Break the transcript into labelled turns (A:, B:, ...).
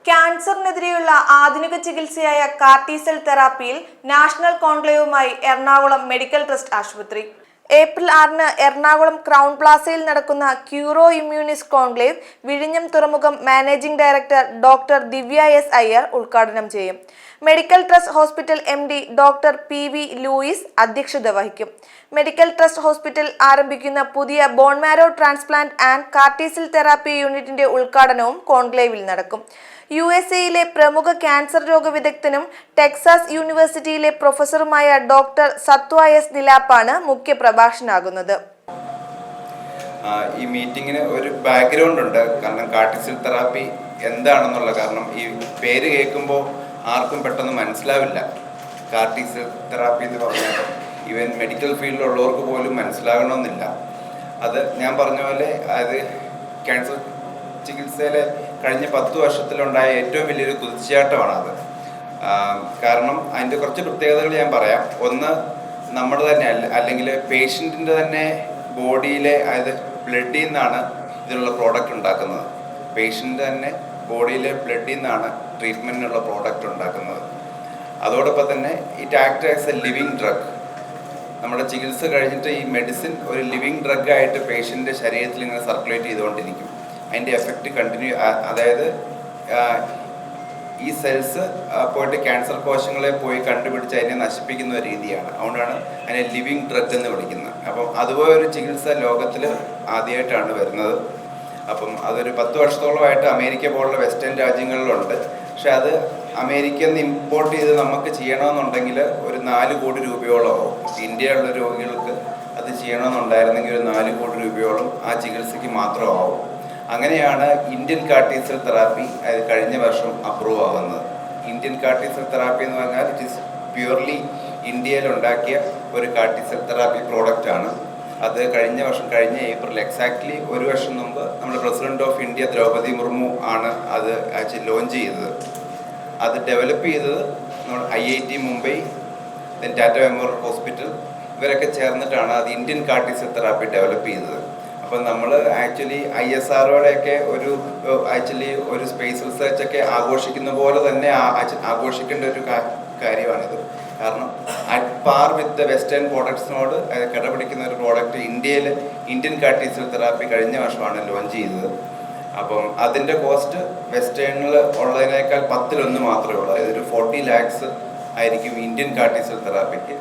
A: ക്യാൻസറിനെതിരെയുള്ള ആധുനിക ചികിത്സയായ കാർട്ടി-സെൽ തെറാപ്പിയിൽ നാഷണൽ കോൺക്ലേവുമായി എറണാകുളം മെഡിക്കൽ ട്രസ്റ്റ് ആശുപത്രി. ഏപ്രിൽ 6-ന് എറണാകുളം ക്രൗൺ പ്ലാസയിൽ നടക്കുന്ന ക്യൂറോ ഇമ്മ്യൂണിസ് കോൺക്ലേവ് വിഴിഞ്ഞം തുറമുഖം managing director doctor Divya S Iyer ഉദ്ഘാടനം ചെയ്യും. Medical trust hospital MD doctor PV Louis അധ്യക്ഷത വഹിക്കും. മെഡിക്കൽ ട്രസ്റ്റ് ഹോസ്പിറ്റൽ ആരംഭിക്കുന്ന പുതിയ bone marrow transplant and CAR T cell therapy യൂണിറ്റിന്റെ ഉദ്ഘാടനവും കോൺക്ലേവിൽ നടക്കും. USA പ്രമുഖ ക്യാൻസർ രോഗ വിദഗ്ധനും ടെക്സാസ് യൂണിവേഴ്സിറ്റിയിലെ പ്രൊഫസറുമായ ഡോക്ടർ സത്വ എസ് നിലാപ്പാണ് മുഖ്യ പ്രഭാഷകനാകുന്നത്.
B: ഈ മീറ്റിങ്ങിന് ഒരു ബാക്ക്ഗ്രൗണ്ട് ഉണ്ട്. കാരണം കാർട്ടി-സെൽ തെറാപ്പി എന്താണെന്നുള്ള കാരണം ഈ പേര് കേൾക്കുമ്പോൾ ആർക്കും പെട്ടെന്ന് മനസ്സിലാവില്ല. കാർട്ടി-സെൽ തെറാപ്പി എന്ന് പറഞ്ഞാൽ ഈവൻ മെഡിക്കൽ ഫീൽഡിലുള്ളവർക്ക് പോലും മനസ്സിലാകണമെന്നില്ല. അത് ഞാൻ പറഞ്ഞ പോലെ അത് ക്യാൻസർ ചികിത്സയിലെ കഴിഞ്ഞ 10 വർഷത്തിലുണ്ടായ ഏറ്റവും വലിയൊരു കുതിച്ചുചാട്ടമാണ് അത്. കാരണം അതിൻ്റെ കുറച്ച് പ്രത്യേകതകൾ ഞാൻ പറയാം. ഒന്ന്, നമ്മുടെ തന്നെ അല്ലെങ്കിൽ പേഷ്യൻറ്റിൻ്റെ തന്നെ ബോഡിയിലെ അതായത് ബ്ലഡിൽ നിന്നാണ് ഇതിനുള്ള പ്രോഡക്റ്റ് ഉണ്ടാക്കുന്നത്. പേഷ്യൻ്റ് തന്നെ ബോഡിയിലെ ബ്ലഡിൽ നിന്നാണ് ട്രീറ്റ്മെൻറ്റിനുള്ള പ്രോഡക്റ്റ് ഉണ്ടാക്കുന്നത്. അതോടൊപ്പം തന്നെ it act as A living drug. നമ്മുടെ ചികിത്സ കഴിഞ്ഞിട്ട് ഈ മെഡിസിൻ ഒരു ലിവിങ് ഡ്രഗ് ആയിട്ട് പേഷ്യൻ്റെ ശരീരത്തിൽ ഇങ്ങനെ സർക്കുലേറ്റ് ചെയ്തുകൊണ്ടിരിക്കും. അതിൻ്റെ എഫക്റ്റ് കണ്ടിന്യൂ, അതായത് ഈ സെൽസ് പോയിട്ട് ക്യാൻസർ കോശങ്ങളെ പോയി കണ്ടുപിടിച്ച് അതിനെ നശിപ്പിക്കുന്ന ഒരു രീതിയാണ്. അതുകൊണ്ടാണ് അതിനെ ലിവിങ് ഡ്രഗ് എന്ന് വിളിക്കുന്നത്. അപ്പം അതുപോലൊരു ചികിത്സ ലോകത്തിൽ ആദ്യമായിട്ടാണ് വരുന്നത്. അപ്പം അതൊരു 10 വർഷത്തോളമായിട്ട് അമേരിക്ക പോലുള്ള വെസ്റ്റേൺ രാജ്യങ്ങളിലുണ്ട്. പക്ഷെ അത് അമേരിക്കയിൽ നിന്ന് ഇമ്പോർട്ട് ചെയ്ത് നമുക്ക് ചെയ്യണമെന്നുണ്ടെങ്കിൽ ഒരു 4 കോടി രൂപയോളം ആവും. ഇന്ത്യയിലുള്ള രോഗികൾക്ക് അത് ചെയ്യണമെന്നുണ്ടായിരുന്നെങ്കിൽ ഒരു 4 കോടി രൂപയോളം ആ ചികിത്സയ്ക്ക് മാത്രമാവും. അങ്ങനെയാണ് ഇന്ത്യൻ കാർട്ടി-സെൽ തെറാപ്പി കഴിഞ്ഞ വർഷം അപ്രൂവ് ആവുന്നത്. ഇന്ത്യൻ കാർട്ടി-സെൽ തെറാപ്പി എന്ന് പറഞ്ഞാൽ ഇറ്റ് ഈസ് പ്യൂർലി ഇന്ത്യയിൽ ഉണ്ടാക്കിയ ഒരു കാർട്ടി-സെൽ തെറാപ്പി പ്രോഡക്റ്റാണ്. അത് കഴിഞ്ഞ ഏപ്രിൽ എക്സാക്ട്ലി 1 വർഷം മുമ്പ് നമ്മുടെ president of India Droupadi Murmu ആണ് അത് ലോഞ്ച് ചെയ്തത്. അത് ഡെവലപ്പ് ചെയ്തത് നമ്മൾ IIT Mumbai, Tata memorial hospital ഇവരൊക്കെ ചേർന്നിട്ടാണ് അത് ഇന്ത്യൻ കാർട്ടി-സെൽ തെറാപ്പി ഡെവലപ്പ് ചെയ്തത്. അപ്പം നമ്മൾ ആക്ച്വലി ISROയുടെയൊക്കെ ഒരു സ്പേസ് റിസർച്ചൊക്കെ ആഘോഷിക്കുന്ന പോലെ തന്നെ ആഘോഷിക്കേണ്ട ഒരു കാര്യമാണിത്. കാരണം at par with the western പ്രോഡക്ട്സിനോട് കിടപിടിക്കുന്ന ഒരു പ്രോഡക്റ്റ് ഇന്ത്യൻ കാർട്ടി-സെൽ തെറാപ്പി കഴിഞ്ഞ വർഷമാണ് ലോഞ്ച് ചെയ്തത്. അപ്പം അതിൻ്റെ കോസ്റ്റ് വെസ്റ്റേണിൽ ഉള്ളതിനേക്കാൾ 10 മാത്രമേ ഉള്ളൂ. അതായത് ഒരു 40 lakhs ആയിരിക്കും ഇന്ത്യൻ കാർട്ടി-സെൽ തെറാപ്പിക്ക്.